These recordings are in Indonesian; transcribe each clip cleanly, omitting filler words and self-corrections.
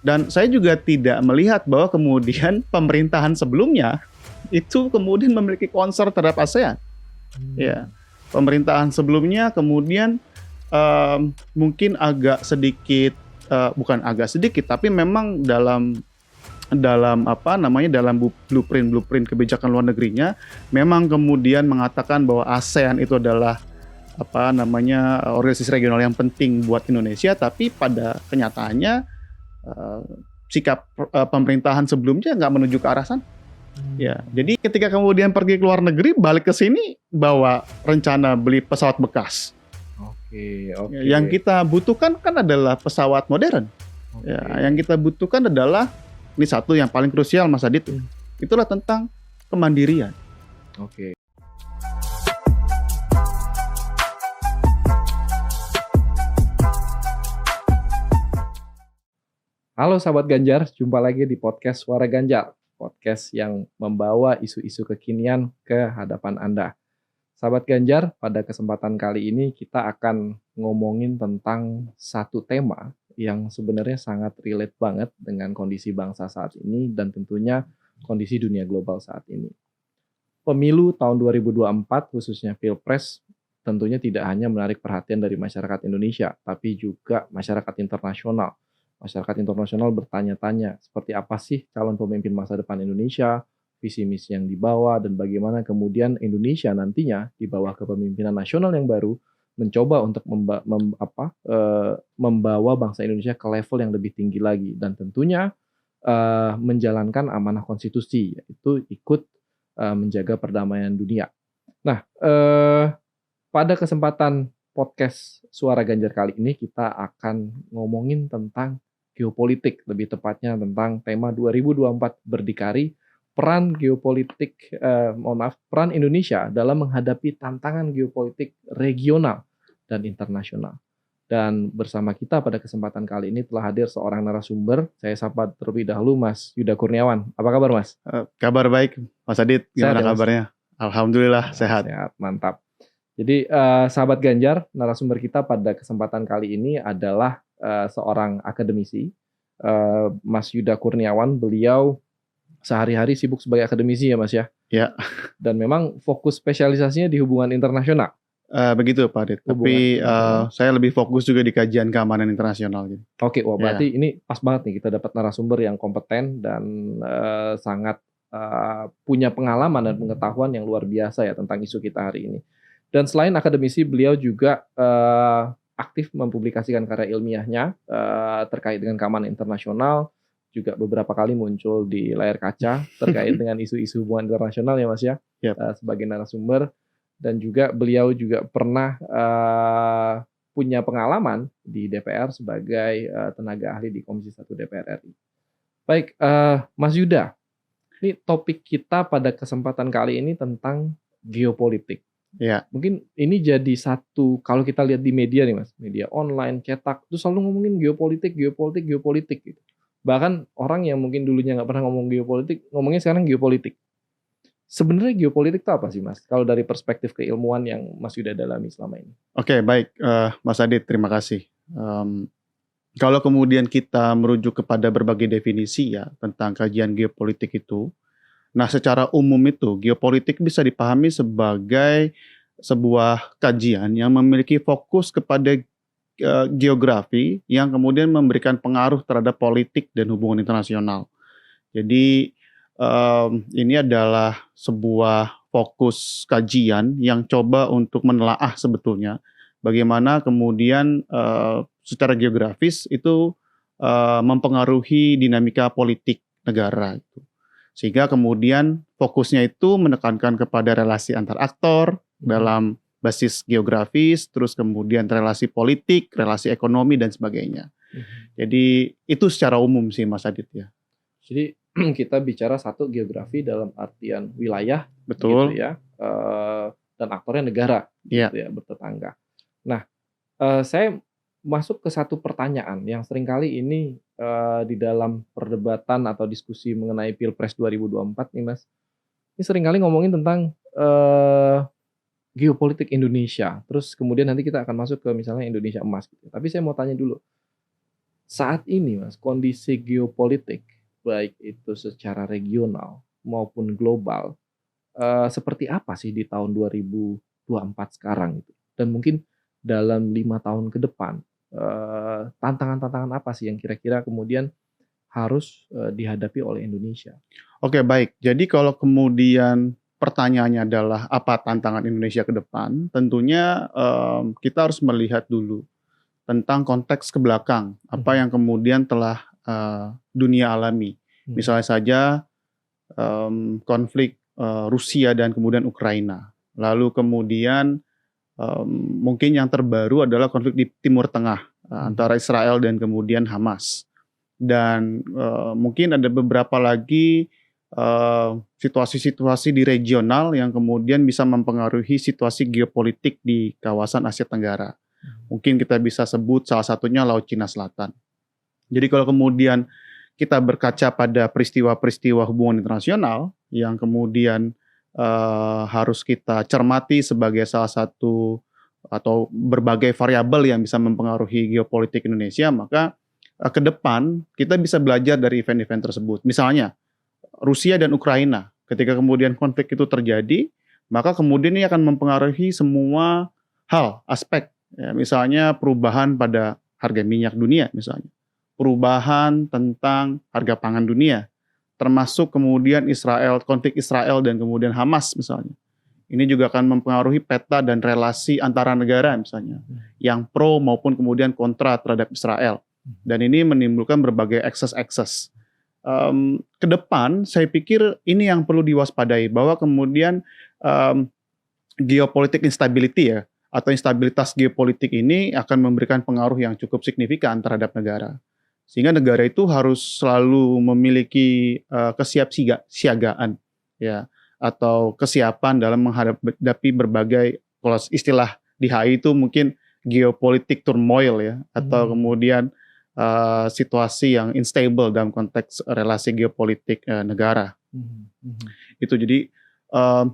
Dan saya juga tidak melihat bahwa kemudian pemerintahan sebelumnya itu kemudian memiliki concern terhadap ASEAN. Ya, pemerintahan sebelumnya kemudian mungkin agak sedikit, bukan agak sedikit, tapi memang dalam dalam blueprint kebijakan luar negerinya memang kemudian mengatakan bahwa ASEAN itu adalah organisasi regional yang penting buat Indonesia, tapi pada kenyataannya sikap pemerintahan sebelumnya nggak menuju ke arah sana. Ya, jadi ketika kemudian pergi ke luar negeri, balik ke sini bawa rencana beli pesawat bekas. Oke. Yang kita butuhkan kan adalah pesawat modern. Ya, yang kita butuhkan adalah ini satu yang paling krusial, Mas Adit. Itulah tentang kemandirian. Oke. Halo sahabat Ganjar, jumpa lagi di podcast Suara Ganjar, podcast yang membawa isu-isu kekinian ke hadapan Anda. Sahabat Ganjar, pada kesempatan kali ini kita akan ngomongin tentang satu tema yang sebenarnya sangat relate banget dengan kondisi bangsa saat ini dan tentunya kondisi dunia global saat ini. Pemilu tahun 2024, khususnya Pilpres, tentunya tidak hanya menarik perhatian dari masyarakat Indonesia, tapi juga masyarakat internasional. Masyarakat internasional bertanya-tanya, seperti apa sih calon pemimpin masa depan Indonesia, visi misi yang dibawa, dan bagaimana kemudian Indonesia nantinya di bawah kepemimpinan nasional yang baru mencoba untuk membawa bangsa Indonesia ke level yang lebih tinggi lagi, dan tentunya menjalankan amanah konstitusi, yaitu ikut menjaga perdamaian dunia. Nah, pada kesempatan podcast Suara Ganjar kali ini kita akan ngomongin tentang geopolitik, lebih tepatnya tentang tema 2024 berdikari, peran Indonesia dalam menghadapi tantangan geopolitik regional dan internasional. Dan bersama kita pada kesempatan kali ini telah hadir seorang narasumber. Saya sapa terlebih dahulu Mas Yuda Kurniawan. Apa kabar Mas? Kabar baik, Mas Adit. Gimana sehat, kabarnya? Mas? Alhamdulillah sehat. Sehat, mantap. Jadi sahabat Ganjar, narasumber kita pada kesempatan kali ini adalah seorang akademisi, Mas Yuda Kurniawan. Beliau sehari-hari sibuk sebagai akademisi ya Mas ya? Ya. Dan memang fokus spesialisasinya di hubungan internasional. Begitu Pak Adit, tapi saya lebih fokus juga di kajian keamanan internasional. Oke, wah berarti ini pas banget nih kita dapat narasumber yang kompeten dan sangat punya pengalaman dan pengetahuan yang luar biasa ya tentang isu kita hari ini. Dan selain akademisi, beliau juga aktif mempublikasikan karya ilmiahnya terkait dengan keamanan internasional, juga beberapa kali muncul di layar kaca terkait dengan isu-isu hubungan internasional ya Mas ya, sebagai narasumber. Dan juga beliau juga pernah punya pengalaman di DPR sebagai tenaga ahli di Komisi 1 DPR RI. Baik, Mas Yuda, ini topik kita pada kesempatan kali ini tentang geopolitik. Ya. Mungkin ini jadi satu, kalau kita lihat di media nih Mas, media online, cetak, itu selalu ngomongin geopolitik gitu. Bahkan orang yang mungkin dulunya nggak pernah ngomong geopolitik, ngomongin sekarang geopolitik. Sebenarnya geopolitik itu apa sih Mas? Kalau dari perspektif keilmuan yang Mas Yuda dalami selama ini. Oke, baik Mas Adit, terima kasih. Kalau kemudian kita merujuk kepada berbagai definisi ya tentang kajian geopolitik itu, nah secara umum itu geopolitik bisa dipahami sebagai sebuah kajian yang memiliki fokus kepada geografi yang kemudian memberikan pengaruh terhadap politik dan hubungan internasional. Jadi ini adalah sebuah fokus kajian yang coba untuk menelaah sebetulnya bagaimana kemudian secara geografis itu mempengaruhi dinamika politik negara itu. Sehingga kemudian fokusnya itu menekankan kepada relasi antar aktor dalam basis geografis, terus kemudian relasi politik, relasi ekonomi, dan sebagainya. Jadi itu secara umum sih Mas Adit ya. Jadi kita bicara satu geografi dalam artian wilayah, betul gitu ya, dan aktornya negara, gitu ya, bertetangga. Nah, saya masuk ke satu pertanyaan yang seringkali ini di dalam perdebatan atau diskusi mengenai Pilpres 2024 nih Mas. Ini seringkali ngomongin tentang geopolitik Indonesia. Terus kemudian nanti kita akan masuk ke misalnya Indonesia emas gitu. Tapi saya mau tanya dulu. Saat ini Mas, kondisi geopolitik, baik itu secara regional maupun global, seperti apa sih di tahun 2024 sekarang gitu? Dan mungkin dalam 5 tahun ke depan, tantangan-tantangan apa sih yang kira-kira kemudian harus, dihadapi oleh Indonesia? Oke, baik. Jadi kalau kemudian pertanyaannya adalah apa tantangan Indonesia ke depan, tentunya, kita harus melihat dulu tentang konteks ke belakang, apa Mhm, yang kemudian telah, dunia alami. mhm, Misalnya saja, konflik, Rusia dan kemudian Ukraina. Lalu kemudian, mungkin yang terbaru adalah konflik di Timur Tengah, mhm, antara Israel dan kemudian Hamas. Dan, mungkin ada beberapa lagi, situasi-situasi di regional yang kemudian bisa mempengaruhi situasi geopolitik di kawasan Asia Tenggara. mhm, Mungkin kita bisa sebut salah satunya Laut Cina Selatan. Jadi kalau kemudian kita berkaca pada peristiwa-peristiwa hubungan internasional yang kemudian, harus kita cermati sebagai salah satu atau berbagai variabel yang bisa mempengaruhi geopolitik Indonesia, maka, ke depan kita bisa belajar dari event-event tersebut. Misalnya Rusia dan Ukraina, ketika kemudian konflik itu terjadi, maka kemudian ini akan mempengaruhi semua hal, aspek, ya, misalnya perubahan pada harga minyak dunia misalnya, perubahan tentang harga pangan dunia, termasuk kemudian konflik Israel dan kemudian Hamas misalnya. Ini juga akan mempengaruhi peta dan relasi antara negara misalnya, mhm, yang pro maupun kemudian kontra terhadap Israel. mhm, Dan ini menimbulkan berbagai ekses-ekses. Ke depan saya pikir ini yang perlu diwaspadai bahwa kemudian, mmm, geopolitik instability ya, atau instabilitas geopolitik ini akan memberikan pengaruh yang cukup signifikan terhadap negara. Sehingga negara itu harus selalu memiliki, siagaan ya, atau kesiapan dalam menghadapi berbagai, kalau istilah di HI itu mungkin geopolitik turmoil ya, atau mmm, kemudian, situasi yang unstable dalam konteks relasi geopolitik, negara. mhm, mhm, Itu jadi, eee,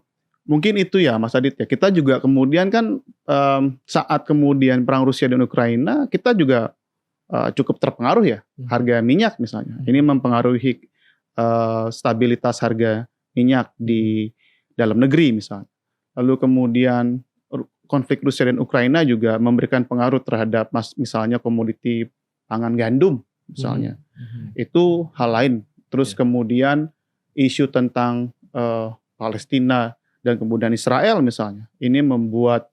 mungkin itu ya Mas Adit ya, kita juga kemudian kan, saat kemudian perang Rusia dan Ukraina, kita juga, cukup terpengaruh ya, mhm, harga minyak misalnya. Ini mhm, mempengaruhi, stabilitas harga minyak mhm, di dalam negeri misalnya. Lalu kemudian konflik Rusia dan Ukraina juga memberikan pengaruh terhadap misalnya komoditi pangan gandum mhm, misalnya. mhm, Itu hal lain. Terus iya, kemudian isu tentang, Palestina dan kemudian Israel misalnya, ini membuat,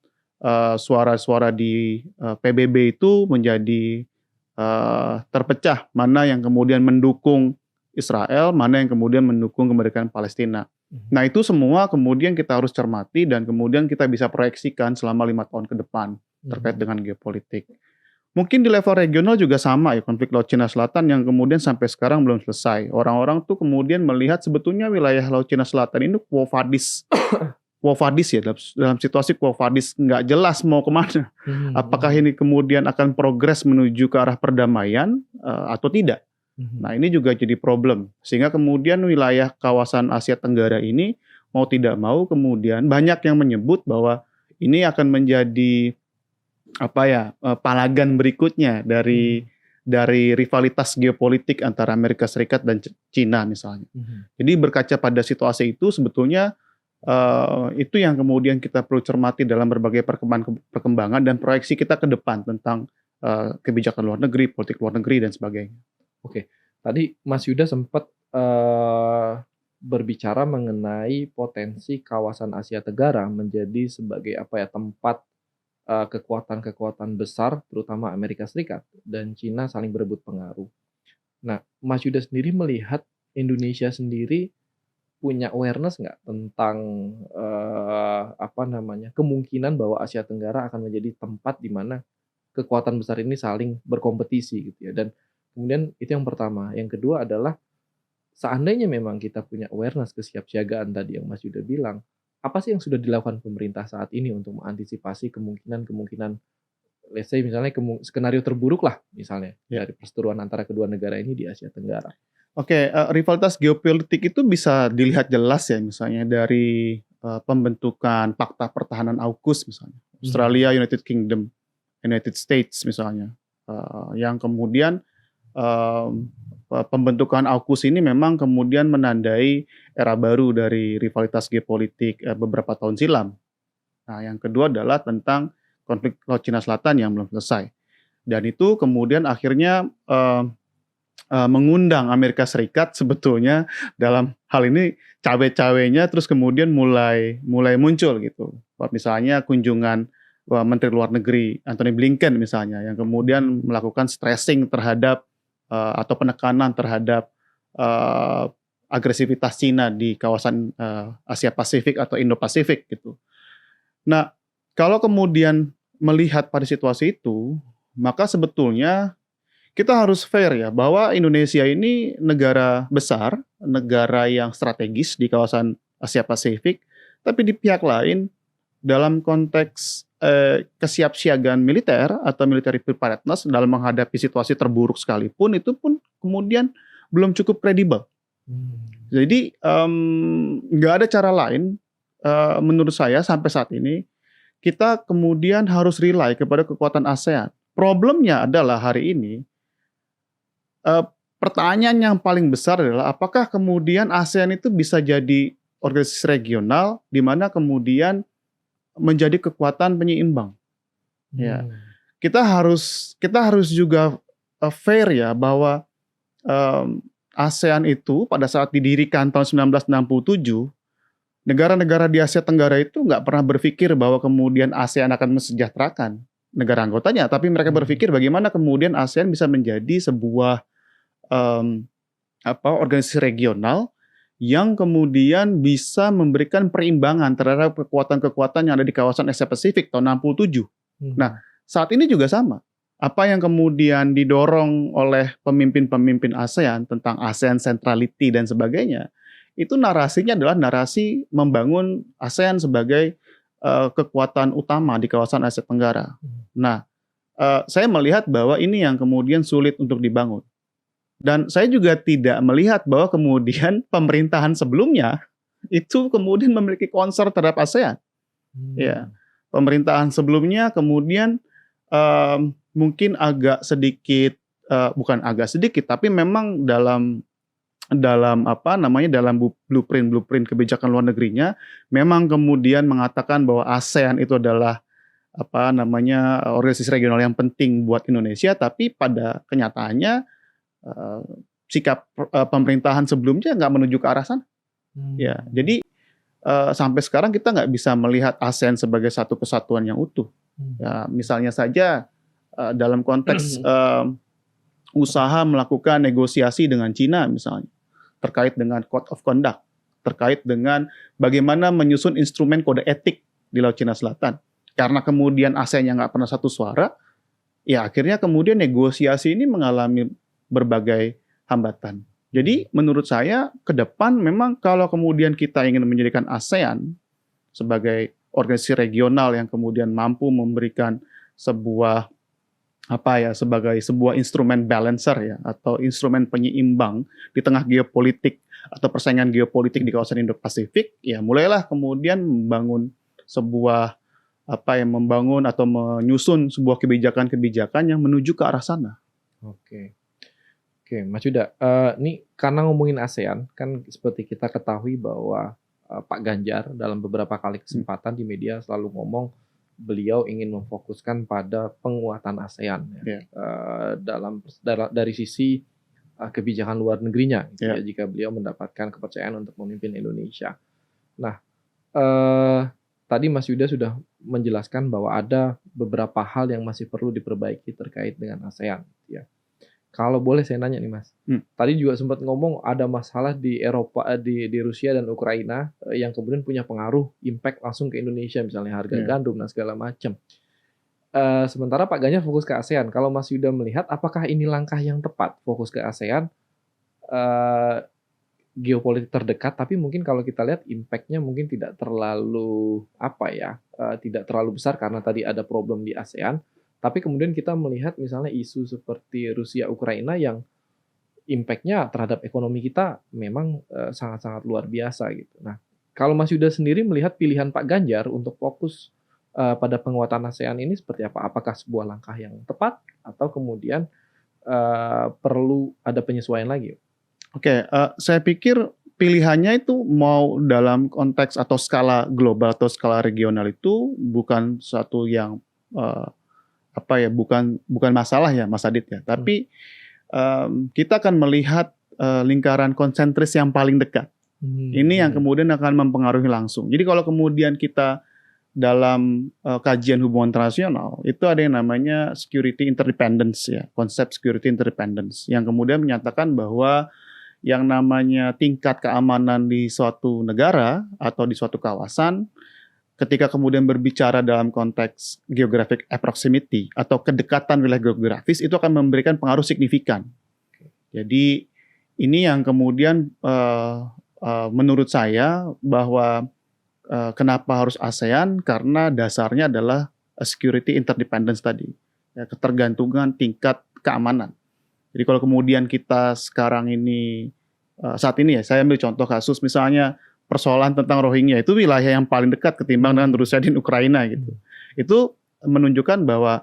suara-suara di, PBB itu menjadi, terpecah, mana yang kemudian mendukung Israel, mana yang kemudian mendukung kemerdekaan Palestina. mhm, Nah itu semua kemudian kita harus cermati dan kemudian kita bisa proyeksikan selama 5 tahun ke depan, terkait mhm, dengan geopolitik. Mungkin di level regional juga sama ya, konflik Laut Cina Selatan yang kemudian sampai sekarang belum selesai. Orang-orang tuh kemudian melihat sebetulnya wilayah Laut Cina Selatan ini quo vadis, quo vadis ya, dalam situasi quo vadis, nggak jelas mau kemana. mhm, Apakah mhm, ini kemudian akan progres menuju ke arah perdamaian, atau tidak? mhm, Nah ini juga jadi problem, sehingga kemudian wilayah kawasan Asia Tenggara ini, mau tidak mau kemudian banyak yang menyebut bahwa ini akan menjadi apa ya, palagan berikutnya mhm, dari rivalitas geopolitik antara Amerika Serikat dan Cina misalnya. mhm. Jadi berkaca pada situasi itu sebetulnya, itu yang kemudian kita perlu cermati dalam berbagai perkembangan dan proyeksi kita ke depan tentang, kebijakan luar negeri, politik luar negeri dan sebagainya. Oke, tadi Mas Yuda sempat, berbicara mengenai potensi kawasan Asia Tenggara menjadi sebagai apa ya, tempat, kekuatan-kekuatan besar terutama Amerika Serikat dan Cina saling berebut pengaruh. Nah, Mas Yuda sendiri melihat Indonesia sendiri punya awareness nggak tentang, apa namanya, kemungkinan bahwa Asia Tenggara akan menjadi tempat di mana kekuatan besar ini saling berkompetisi gitu ya, dan kemudian itu yang pertama. Yang kedua adalah seandainya memang kita punya awareness kesiapsiagaan tadi yang Mas Yuda bilang, apa sih yang sudah dilakukan pemerintah saat ini untuk mengantisipasi kemungkinan-kemungkinan, let's say misalnya skenario terburuk lah misalnya Ya. dari perseteruan antara kedua negara ini di Asia Tenggara? Oke, rivalitas geopolitik itu bisa dilihat jelas ya misalnya dari, pembentukan Fakta Pertahanan AUKUS misalnya, Mhm, Australia, United Kingdom, United States misalnya, yang kemudian, pembentukan AUKUS ini memang kemudian menandai era baru dari rivalitas geopolitik beberapa tahun silam. Nah, yang kedua adalah tentang konflik Laut Cina Selatan yang belum selesai. Dan itu kemudian akhirnya mengundang Amerika Serikat sebetulnya dalam hal ini cawe-cawenya terus kemudian mulai muncul gitu. Misalnya kunjungan Menteri Luar Negeri Antony Blinken misalnya yang kemudian melakukan stressing terhadap atau penekanan terhadap agresivitas Cina di kawasan Asia Pasifik atau Indo-Pasifik gitu. Nah, kalau kemudian melihat pada situasi itu, maka sebetulnya kita harus fair ya bahwa Indonesia ini negara besar, negara yang strategis di kawasan Asia Pasifik, tapi di pihak lain dalam konteks kesiapsiagaan militer atau military preparedness dalam menghadapi situasi terburuk sekalipun itu pun kemudian belum cukup kredibel. Jadi nggak ada cara lain menurut saya sampai saat ini kita kemudian harus rely kepada kekuatan ASEAN. Problemnya adalah hari ini pertanyaan yang paling besar adalah apakah kemudian ASEAN itu bisa jadi organisasi regional di mana kemudian menjadi kekuatan penyeimbang. Ya, kita harus juga fair ya bahwa ASEAN itu pada saat didirikan tahun 1967 negara-negara di Asia Tenggara itu nggak pernah berpikir bahwa kemudian ASEAN akan mensejahterakan negara anggotanya, tapi mereka berpikir bagaimana kemudian ASEAN bisa menjadi sebuah organisasi regional yang kemudian bisa memberikan perimbangan terhadap kekuatan-kekuatan yang ada di kawasan Asia Pasifik tahun 67. Nah, saat ini juga sama. Apa yang kemudian didorong oleh pemimpin-pemimpin ASEAN tentang ASEAN centrality dan sebagainya, itu narasinya adalah narasi membangun ASEAN sebagai kekuatan utama di kawasan Asia Tenggara. Nah, saya melihat bahwa ini yang kemudian sulit untuk dibangun. Dan saya juga tidak melihat bahwa kemudian pemerintahan sebelumnya itu kemudian memiliki concern terhadap ASEAN. Ya, pemerintahan sebelumnya kemudian mungkin agak sedikit, bukan agak sedikit, tapi memang dalam blueprint kebijakan luar negerinya memang kemudian mengatakan bahwa ASEAN itu adalah organisasi regional yang penting buat Indonesia, tapi pada kenyataannya sikap pemerintahan sebelumnya nggak menuju ke arah sana. Ya, jadi sampai sekarang kita nggak bisa melihat ASEAN sebagai satu kesatuan yang utuh. Ya, misalnya saja dalam konteks usaha melakukan negosiasi dengan Cina misalnya terkait dengan Code of Conduct, terkait dengan bagaimana menyusun instrumen kode etik di Laut Cina Selatan. Karena kemudian ASEAN yang nggak pernah satu suara, ya akhirnya kemudian negosiasi ini mengalami berbagai hambatan. Jadi menurut saya ke depan memang kalau kemudian kita ingin menjadikan ASEAN sebagai organisasi regional yang kemudian mampu memberikan sebuah sebagai sebuah instrumen balancer ya atau instrumen penyeimbang di tengah geopolitik atau persaingan geopolitik di kawasan Indo-Pasifik, ya mulailah kemudian membangun sebuah membangun atau menyusun sebuah kebijakan-kebijakan yang menuju ke arah sana. Oke, Mas Yuda, ini karena ngomongin ASEAN, kan seperti kita ketahui bahwa Pak Ganjar dalam beberapa kali kesempatan di media selalu ngomong beliau ingin memfokuskan pada penguatan ASEAN dari sisi kebijakan luar negerinya, gitu ya, jika beliau mendapatkan kepercayaan untuk memimpin Indonesia. Nah, tadi Mas Yuda sudah menjelaskan bahwa ada beberapa hal yang masih perlu diperbaiki terkait dengan ASEAN, ya. Kalau boleh saya nanya nih Mas, tadi juga sempat ngomong ada masalah di Eropa, di Rusia dan Ukraina yang kemudian punya pengaruh impact langsung ke Indonesia, misalnya harga gandum dan segala macam. Sementara Pak Ganjar fokus ke ASEAN. Kalau Mas Yuda melihat, apakah ini langkah yang tepat fokus ke ASEAN? Geopolitik terdekat, tapi mungkin kalau kita lihat impact-nya mungkin tidak terlalu tidak terlalu besar karena tadi ada problem di ASEAN. Tapi kemudian kita melihat misalnya isu seperti Rusia-Ukraina yang impact-nya terhadap ekonomi kita memang sangat-sangat luar biasa gitu. Nah, kalau Mas Yuda sendiri melihat pilihan Pak Ganjar untuk fokus pada penguatan ASEAN ini seperti apa? Apakah sebuah langkah yang tepat atau kemudian perlu ada penyesuaian lagi? Oke, saya pikir pilihannya itu mau dalam konteks atau skala global atau skala regional itu bukan suatu yang, eee, bukan masalah ya Mas Adit ya, tapi, kita akan melihat, lingkaran konsentris yang paling dekat. Ini yang kemudian akan mempengaruhi langsung. Jadi kalau kemudian kita dalam, kajian hubungan internasional, itu ada yang namanya security interdependence ya, konsep security interdependence, yang kemudian menyatakan bahwa yang namanya tingkat keamanan di suatu negara atau di suatu kawasan, ketika kemudian berbicara dalam konteks geographic proximity atau kedekatan wilayah geografis, itu akan memberikan pengaruh signifikan. Jadi ini yang kemudian menurut saya bahwa kenapa harus ASEAN, karena dasarnya adalah security interdependence tadi, ya, ketergantungan tingkat keamanan. Jadi kalau kemudian kita sekarang ini saat ini ya, saya ambil contoh kasus misalnya persoalan tentang Rohingya, itu wilayah yang paling dekat ketimbang dengan Rusia dan Ukraina gitu. Itu menunjukkan bahwa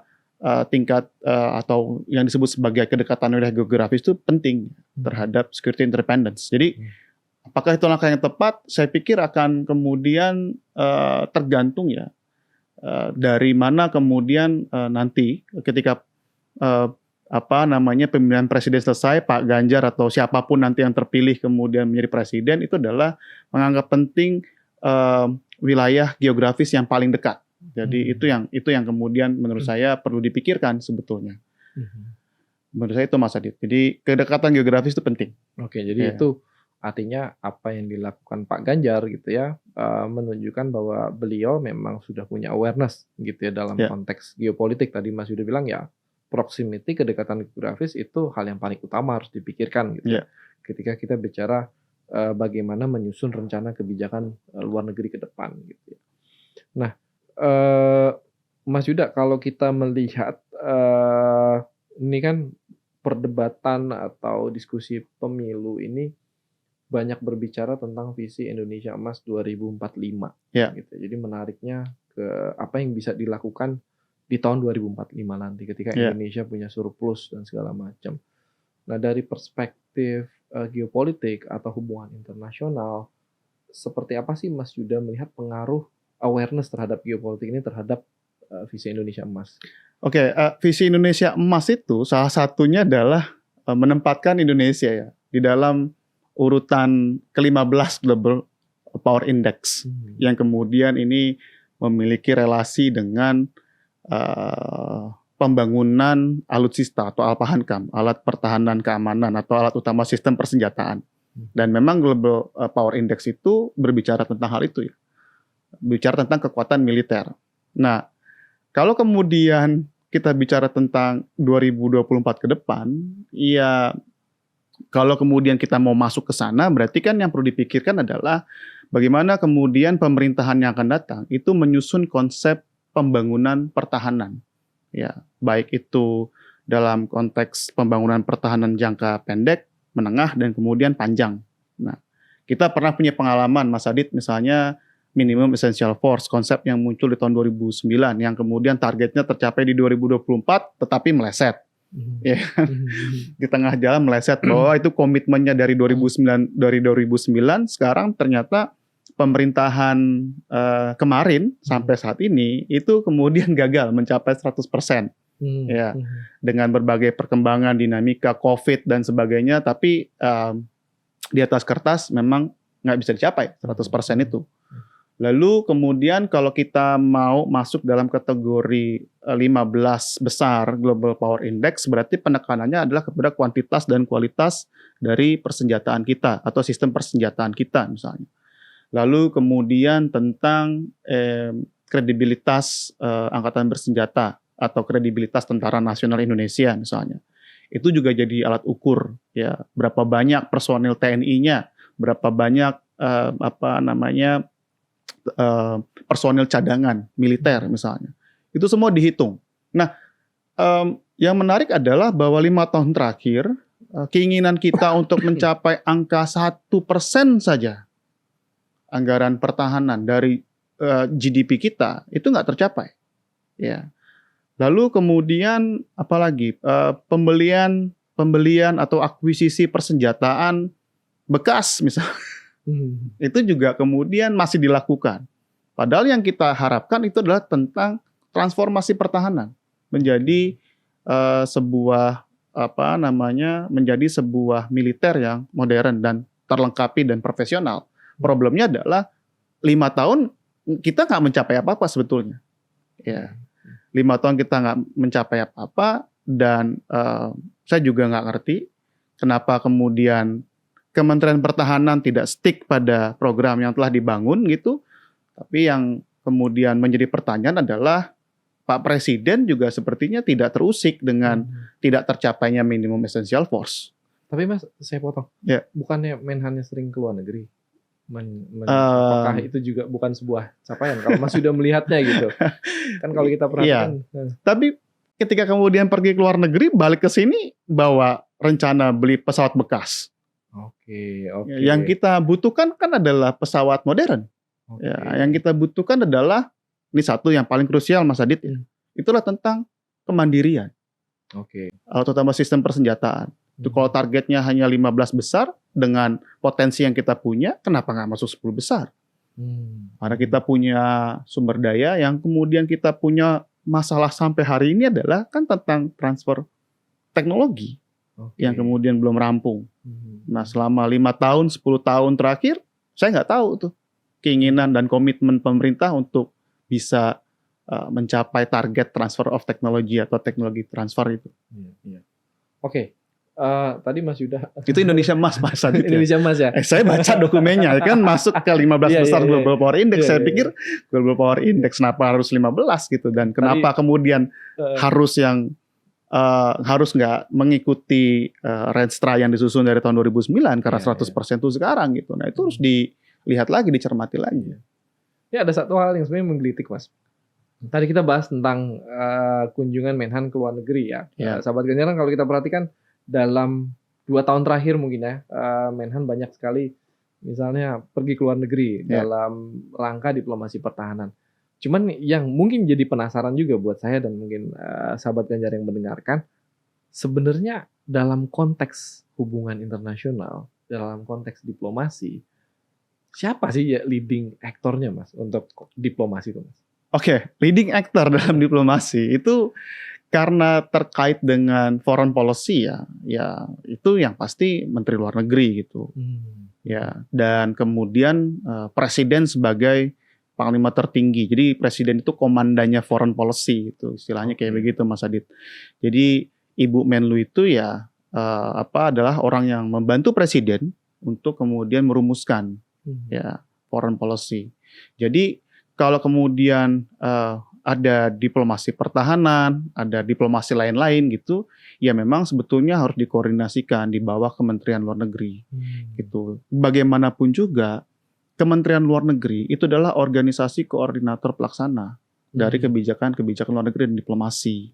tingkat atau yang disebut sebagai kedekatan wilayah geografis itu penting terhadap security independence. Jadi apakah itu langkah yang tepat? Saya pikir akan kemudian tergantung ya dari mana kemudian nanti ketika pemilihan presiden selesai, Pak Ganjar atau siapapun nanti yang terpilih kemudian menjadi presiden, itu adalah menganggap penting wilayah geografis yang paling dekat. Jadi itu yang kemudian menurut saya perlu dipikirkan sebetulnya. Menurut saya itu Mas Adit. Jadi kedekatan geografis itu penting. Oke, jadi itu artinya apa yang dilakukan Pak Ganjar gitu ya, menunjukkan bahwa beliau memang sudah punya awareness gitu ya dalam konteks geopolitik. Tadi Mas Yuda bilang ya, proximity, kedekatan geografis itu hal yang paling utama harus dipikirkan gitu. Ketika kita bicara bagaimana menyusun rencana kebijakan luar negeri ke depan gitu. Nah, Mas Yuda, kalau kita melihat ini kan perdebatan atau diskusi pemilu ini banyak berbicara tentang visi Indonesia Emas 2045 gitu. Jadi menariknya ke apa yang bisa dilakukan di tahun 2045 nanti ketika Indonesia punya surplus dan segala macam. Nah, dari perspektif geopolitik atau hubungan internasional, seperti apa sih Mas Yuda melihat pengaruh awareness terhadap geopolitik ini terhadap visi Indonesia Emas? Oke, visi Indonesia Emas itu salah satunya adalah menempatkan Indonesia ya di dalam urutan ke-15 Global Power Index yang kemudian ini memiliki relasi dengan pembangunan alutsista atau Alpahankam, alat pertahanan keamanan atau alat utama sistem persenjataan. Dan memang Global Power Index itu berbicara tentang hal itu ya. Bicara tentang kekuatan militer. Nah, kalau kemudian kita bicara tentang 2024 ke depan, ya kalau kemudian kita mau masuk ke sana, berarti kan yang perlu dipikirkan adalah bagaimana kemudian pemerintahan yang akan datang itu menyusun konsep pembangunan pertahanan. Ya, baik itu dalam konteks pembangunan pertahanan jangka pendek, menengah, dan kemudian panjang. Nah, kita pernah punya pengalaman, Mas Adit, misalnya minimum essential force, konsep yang muncul di tahun 2009, yang kemudian targetnya tercapai di 2024, tetapi meleset. Di tengah jalan meleset, bahwa itu komitmennya dari 2009, sekarang ternyata pemerintahan kemarin sampai saat ini itu kemudian gagal mencapai 100%. Dengan berbagai perkembangan dinamika COVID dan sebagainya, tapi di atas kertas memang nggak bisa dicapai 100% itu. Lalu kemudian kalau kita mau masuk dalam kategori 15 besar Global Power Index, berarti penekanannya adalah kepada kuantitas dan kualitas dari persenjataan kita atau sistem persenjataan kita misalnya. Lalu kemudian tentang kredibilitas angkatan bersenjata atau kredibilitas Tentara Nasional Indonesia misalnya. Itu juga jadi alat ukur ya, berapa banyak personil TNI-nya, berapa banyak personil cadangan militer misalnya. Itu semua dihitung. Nah, yang menarik adalah bahwa 5 tahun terakhir keinginan kita untuk mencapai angka 1% saja anggaran pertahanan dari GDP kita itu nggak tercapai. Ya. Lalu kemudian apalagi pembelian pembelian atau akuisisi persenjataan bekas misalnya. Itu juga kemudian masih dilakukan. Padahal yang kita harapkan itu adalah tentang transformasi pertahanan menjadi sebuah menjadi sebuah militer yang modern dan terlengkapi dan profesional. Problemnya adalah 5 tahun kita nggak mencapai apa-apa sebetulnya. Ya, 5 tahun kita nggak mencapai apa-apa dan saya juga nggak ngerti kenapa kemudian Kementerian Pertahanan tidak stick pada program yang telah dibangun gitu. Tapi yang kemudian menjadi pertanyaan adalah Pak Presiden juga sepertinya tidak terusik dengan tidak tercapainya minimum essential force. Tapi Mas, saya potong. Ya. Bukannya Menhannya sering ke luar negeri? Apakah itu juga bukan sebuah capaian? Kalau Mas sudah melihatnya gitu. Kan kalau kita perhatikan. Tapi ketika kemudian pergi ke luar negeri, balik ke sini bawa rencana beli pesawat bekas. Oke. Yang kita butuhkan kan adalah pesawat modern. Ya, yang kita butuhkan adalah ini satu yang paling krusial Mas Adit. Itulah tentang kemandirian. Terutama sistem persenjataan. Itu kalau targetnya hanya 15 besar dengan potensi yang kita punya, kenapa nggak masuk 10 besar? Karena kita punya sumber daya yang kemudian kita punya masalah sampai hari ini adalah kan tentang transfer teknologi yang kemudian belum rampung. Nah selama 5 tahun, 10 tahun terakhir, saya nggak tahu tuh keinginan dan komitmen pemerintah untuk bisa mencapai target transfer of technology atau teknologi transfer itu. Tadi Mas Yuda. Itu Indonesia Emas Mas Adit. Indonesia Emas ya. Saya baca dokumennya kan masuk ke 15 besar Global Power Index. Saya pikir Global Power Index kenapa harus 15 gitu dan kenapa kemudian harus yang harus nggak mengikuti Renstra yang disusun dari tahun 2009 karena 100% itu sekarang gitu. Nah itu harus dilihat lagi, dicermati lagi. Ya ada satu hal yang sebenarnya menggelitik Mas. Tadi kita bahas tentang kunjungan Menhan ke luar negeri ya. Sahabat Ganjar, kalau kita perhatikan dalam 2 tahun terakhir mungkin ya, Menhan banyak sekali misalnya pergi ke luar negeri dalam rangka diplomasi pertahanan. Cuman yang mungkin jadi penasaran juga buat saya dan mungkin sahabat Ganjar yang mendengarkan, sebenarnya dalam konteks hubungan internasional, dalam konteks diplomasi, siapa sih ya leading aktornya Mas untuk diplomasi itu Mas? Leading actor dalam diplomasi itu karena terkait dengan foreign policy ya itu yang pasti Menteri Luar Negeri gitu. Ya, dan kemudian presiden sebagai panglima tertinggi. Jadi presiden itu komandannya foreign policy itu istilahnya kayak begitu Mas Adit. Jadi Ibu Menlu itu ya adalah orang yang membantu presiden untuk kemudian merumuskan ya foreign policy. Jadi kalau kemudian ada diplomasi pertahanan, ada diplomasi lain-lain gitu, ya memang sebetulnya harus dikoordinasikan di bawah Kementerian Luar Negeri gitu. Bagaimanapun juga Kementerian Luar Negeri itu adalah organisasi koordinator pelaksana dari kebijakan luar negeri dan diplomasi.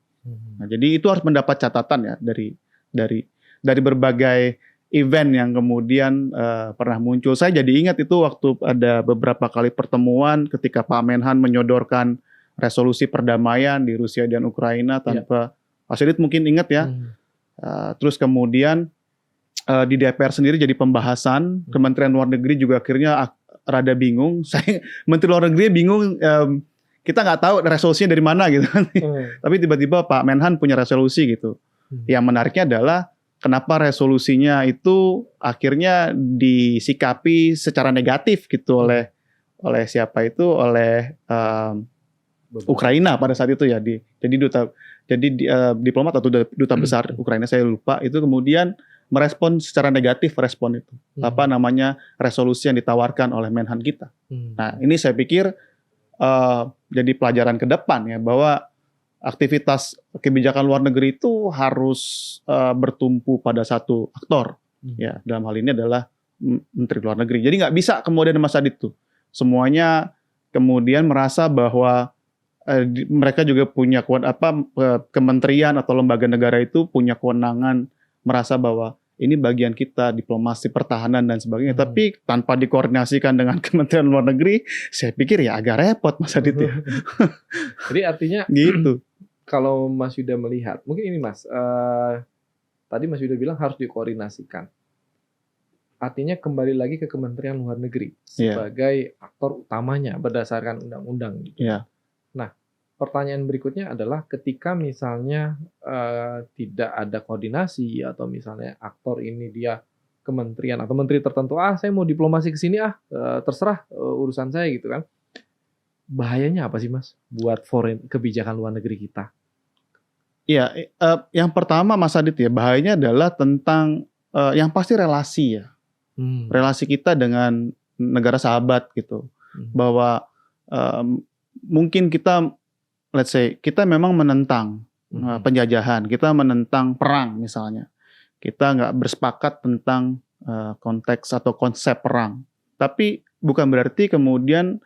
Nah, jadi itu harus mendapat catatan ya dari berbagai event yang kemudian pernah muncul. Saya jadi ingat itu waktu ada beberapa kali pertemuan ketika Pak Menhan menyodorkan resolusi perdamaian di Rusia dan Ukraina tanpa Pak Sedit mungkin ingat ya. Terus kemudian di DPR sendiri jadi pembahasan, Kementerian Luar Negeri juga akhirnya rada bingung. Menteri Luar Negeri bingung, kita nggak tahu resolusinya dari mana gitu. Tapi tiba-tiba Pak Menhan punya resolusi gitu. Yang menariknya adalah kenapa resolusinya itu akhirnya disikapi secara negatif gitu oleh siapa itu, oleh Ukraina pada saat itu ya. Jadi diplomat atau duta besar Ukraina saya lupa itu kemudian merespon secara negatif respon itu. Resolusi yang ditawarkan oleh Menhan kita. Nah, ini saya pikir jadi pelajaran ke depan ya bahwa aktivitas kebijakan luar negeri itu harus bertumpu pada satu aktor. Ya, dalam hal ini adalah Menteri Luar Negeri. Jadi nggak bisa kemudian Mas Adit tuh semuanya kemudian merasa bahwa mereka juga punya kementerian atau lembaga negara itu punya kewenangan merasa bahwa ini bagian kita diplomasi pertahanan dan sebagainya, tapi tanpa dikoordinasikan dengan Kementerian Luar Negeri, saya pikir ya agak repot Mas Adit ya. Jadi artinya gitu. Kalau Mas Yuda melihat, mungkin ini Mas, tadi Mas Yuda bilang harus dikoordinasikan. Artinya kembali lagi ke Kementerian Luar Negeri sebagai aktor utamanya berdasarkan undang-undang. Gitu. Nah, pertanyaan berikutnya adalah ketika misalnya tidak ada koordinasi atau misalnya aktor ini dia kementerian atau menteri tertentu, saya mau diplomasi ke sini terserah urusan saya gitu kan. Bahayanya apa sih Mas buat kebijakan luar negeri kita? Iya, yang pertama Mas Adit ya, bahayanya adalah tentang yang pasti relasi ya. Relasi kita dengan negara sahabat gitu. Bahwa mungkin kita, let's say, kita memang menentang penjajahan, kita menentang perang misalnya. Kita nggak bersepakat tentang konteks atau konsep perang. Tapi bukan berarti kemudian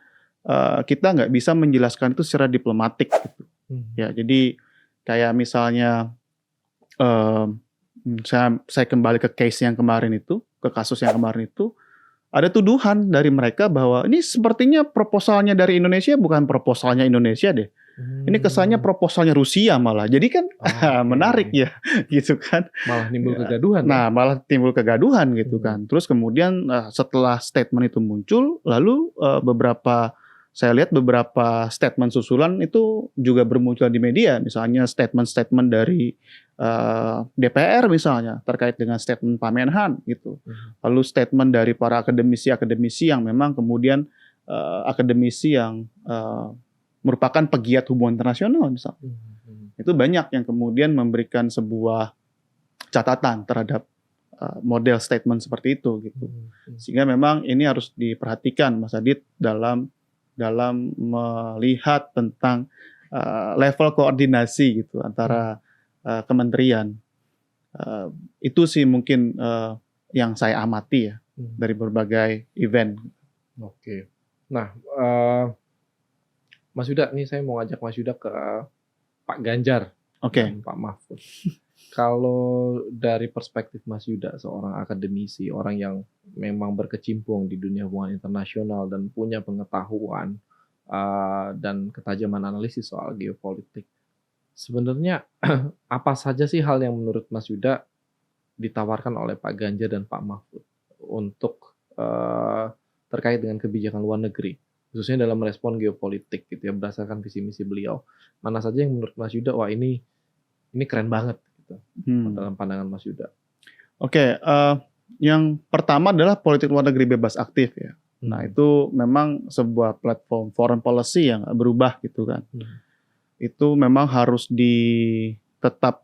kita nggak bisa menjelaskan itu secara diplomatik gitu. Ya, jadi kayak misalnya saya kembali ke case yang kemarin itu, ke kasus yang kemarin itu, ada tuduhan dari mereka bahwa ini sepertinya proposalnya dari Indonesia bukan proposalnya Indonesia deh. Ini kesannya proposalnya Rusia malah. Jadi kan menarik ya, gitu kan. Malah timbul kegaduhan. Nah, malah timbul kegaduhan gitu kan. Terus kemudian setelah statement itu muncul, lalu saya lihat beberapa statement susulan itu juga bermunculan di media. Misalnya statement-statement dari DPR misalnya terkait dengan statement Pak Menhan gitu. Lalu statement dari para akademisi yang memang kemudian akademisi yang merupakan pegiat hubungan internasional misalnya. Itu banyak yang kemudian memberikan sebuah catatan terhadap model statement seperti itu gitu. Sehingga memang ini harus diperhatikan Mas Adit dalam melihat tentang level koordinasi gitu antara kementerian. Itu sih mungkin yang saya amati ya dari berbagai event. Oke. Nah, Mas Yuda, nih saya mau ngajak Mas Yuda ke Pak Ganjar dan Pak Mahfud. Kalau dari perspektif Mas Yuda, seorang akademisi, orang yang memang berkecimpung di dunia hubungan internasional dan punya pengetahuan dan ketajaman analisis soal geopolitik, sebenarnya apa saja sih hal yang menurut Mas Yuda ditawarkan oleh Pak Ganjar dan Pak Mahfud untuk terkait dengan kebijakan luar negeri, khususnya dalam merespon geopolitik gitu ya, berdasarkan visi misi beliau. Mana saja yang menurut Mas Yuda, wah ini keren banget gitu, dalam pandangan Mas Yuda. Oke, yang pertama adalah politik luar negeri bebas aktif ya. Nah itu memang sebuah platform foreign policy yang berubah gitu kan. Itu memang harus tetap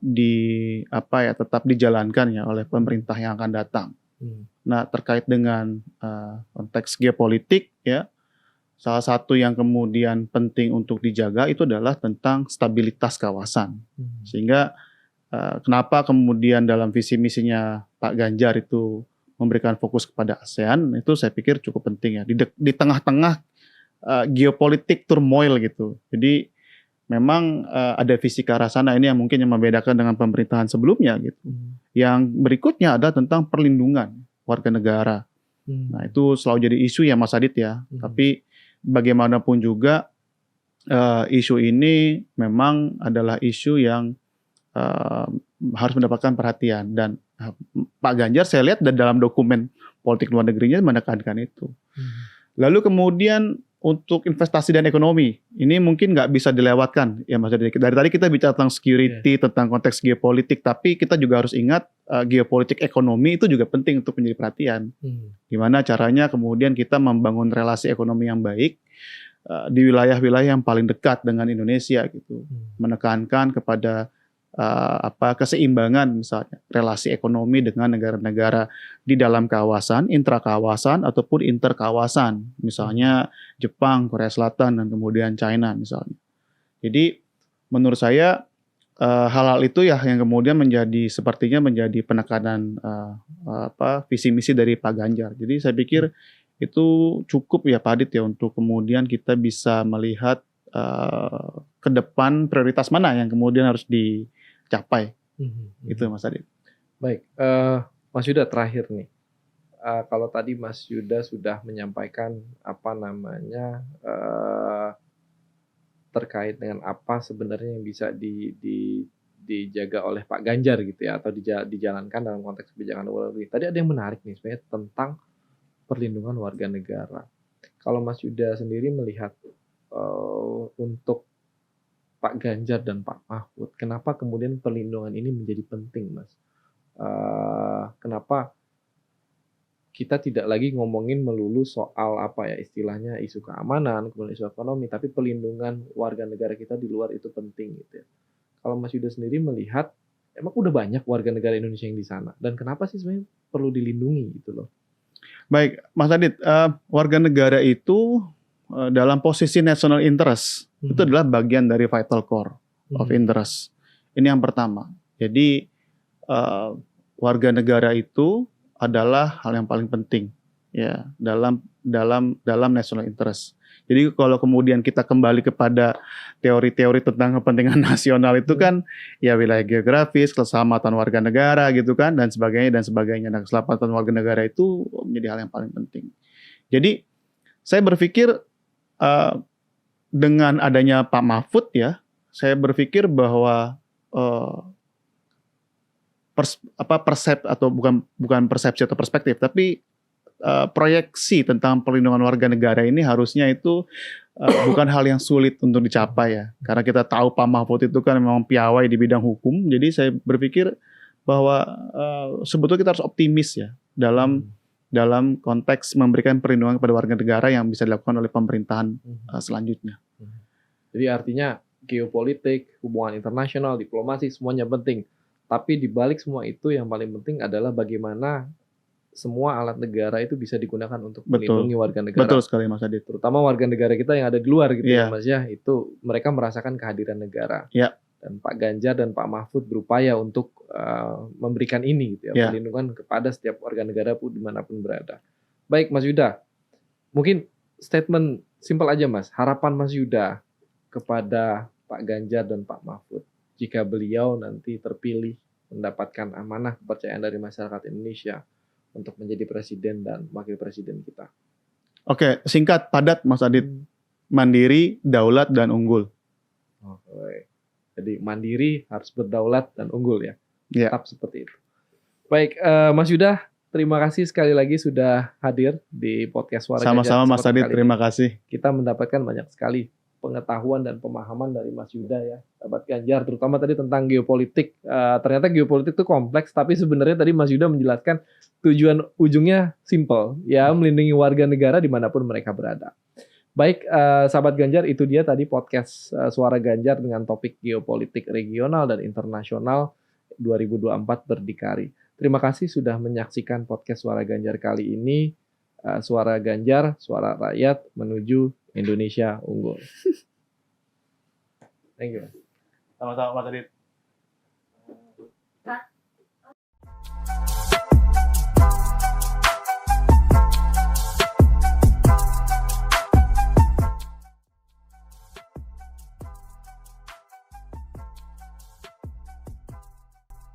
dijalankan ya oleh pemerintah yang akan datang. Nah terkait dengan konteks geopolitik ya, salah satu yang kemudian penting untuk dijaga itu adalah tentang stabilitas kawasan. Sehingga kenapa kemudian dalam visi misinya Pak Ganjar itu memberikan fokus kepada ASEAN, itu saya pikir cukup penting ya di tengah-tengah geopolitik turmoil gitu. Jadi memang ada visi ke arah sana, ini yang mungkin yang membedakan dengan pemerintahan sebelumnya gitu. Yang berikutnya adalah tentang perlindungan warga negara. Nah itu selalu jadi isu ya Mas Adit ya. Tapi bagaimanapun juga isu ini memang adalah isu yang harus mendapatkan perhatian, dan Pak Ganjar saya lihat dalam dokumen politik luar negerinya menekankan itu. Lalu kemudian untuk investasi dan ekonomi, ini mungkin nggak bisa dilewatkan ya Mas Adit. Dari tadi kita bicara tentang security, tentang konteks geopolitik, tapi kita juga harus ingat geopolitik ekonomi itu juga penting untuk menjadi perhatian. Gimana caranya kemudian kita membangun relasi ekonomi yang baik di wilayah-wilayah yang paling dekat dengan Indonesia gitu, menekankan kepada keseimbangan misalnya relasi ekonomi dengan negara-negara di dalam kawasan, intrakawasan ataupun interkawasan, misalnya Jepang, Korea Selatan dan kemudian China misalnya. Jadi menurut saya hal-hal itu ya yang kemudian sepertinya menjadi penekanan visi misi dari Pak Ganjar. Jadi saya pikir itu cukup ya Pak Adit ya untuk kemudian kita bisa melihat ke depan prioritas mana yang kemudian harus dicapai. Itu Mas Adit. Baik, Mas Yuda terakhir nih. Kalau tadi Mas Yuda sudah menyampaikan terkait dengan apa sebenarnya yang bisa dijaga oleh Pak Ganjar gitu ya, atau dijalankan dalam konteks kebijakan luar negeri. Tadi ada yang menarik nih sebenarnya tentang perlindungan warga negara. Kalau Mas Yuda sendiri melihat untuk Pak Ganjar dan Pak Mahfud, kenapa kemudian perlindungan ini menjadi penting, Mas? Kenapa kita tidak lagi ngomongin melulu soal apa ya istilahnya isu keamanan, kemudian isu ekonomi, tapi perlindungan warga negara kita di luar itu penting gitu ya. Kalau Mas Yuda sendiri melihat, emang udah banyak warga negara Indonesia yang di sana, dan kenapa sih sebenarnya perlu dilindungi gitu loh? Baik, Mas Adit, warga negara itu dalam posisi national interest itu adalah bagian dari vital core of interest. Ini yang pertama. Jadi warga negara itu adalah hal yang paling penting ya dalam national interest. Jadi kalau kemudian kita kembali kepada teori-teori tentang kepentingan nasional itu kan ya wilayah geografis, keselamatan warga negara gitu kan dan sebagainya. Nah, keselamatan warga negara itu menjadi hal yang paling penting. Jadi saya berpikir dengan adanya Pak Mahfud ya, saya berpikir bahwa persepsi atau bukan persepsi atau perspektif, tapi proyeksi tentang perlindungan warga negara ini harusnya itu bukan hal yang sulit untuk dicapai ya. Karena kita tahu Pak Mahfud itu kan memang piawai di bidang hukum. Jadi saya berpikir bahwa sebetulnya kita harus optimis ya dalam konteks memberikan perlindungan kepada warga negara yang bisa dilakukan oleh pemerintahan selanjutnya. Jadi artinya geopolitik, hubungan internasional, diplomasi semuanya penting. Tapi di balik semua itu yang paling penting adalah bagaimana semua alat negara itu bisa digunakan untuk melindungi warga negara. Betul sekali Mas Adit. Terutama warga negara kita yang ada di luar gitu ya Mas ya. Itu mereka merasakan kehadiran negara. Ya. Dan Pak Ganjar dan Pak Mahfud berupaya untuk memberikan ini gitu ya, perlindungan kepada setiap warga negara pun dimanapun berada. Baik Mas Yuda, mungkin statement simpel aja Mas, harapan Mas Yuda kepada Pak Ganjar dan Pak Mahfud jika beliau nanti terpilih mendapatkan amanah kepercayaan dari masyarakat Indonesia untuk menjadi presiden dan wakil presiden kita. Oke, singkat, padat Mas Adit. Mandiri, daulat, dan unggul. Oke. Jadi mandiri, harus berdaulat, dan unggul ya. Tetap seperti itu. Baik, Mas Yuda, terima kasih sekali lagi sudah hadir di podcast Suara Ganjar. Sama-sama Mas Adit, terima kasih. Kita mendapatkan banyak sekali pengetahuan dan pemahaman dari Mas Yuda ya, sahabat Ganjar, terutama tadi tentang geopolitik. Ternyata geopolitik itu kompleks, tapi sebenarnya tadi Mas Yuda menjelaskan tujuan ujungnya simple, ya melindungi warga negara dimanapun mereka berada. Baik, sahabat Ganjar, itu dia tadi podcast Suara Ganjar dengan topik geopolitik regional dan internasional 2024 berdikari. Terima kasih sudah menyaksikan podcast Suara Ganjar kali ini. Suara Ganjar, suara rakyat menuju Indonesia unggul. Thank you. Sama-sama Mas Adit.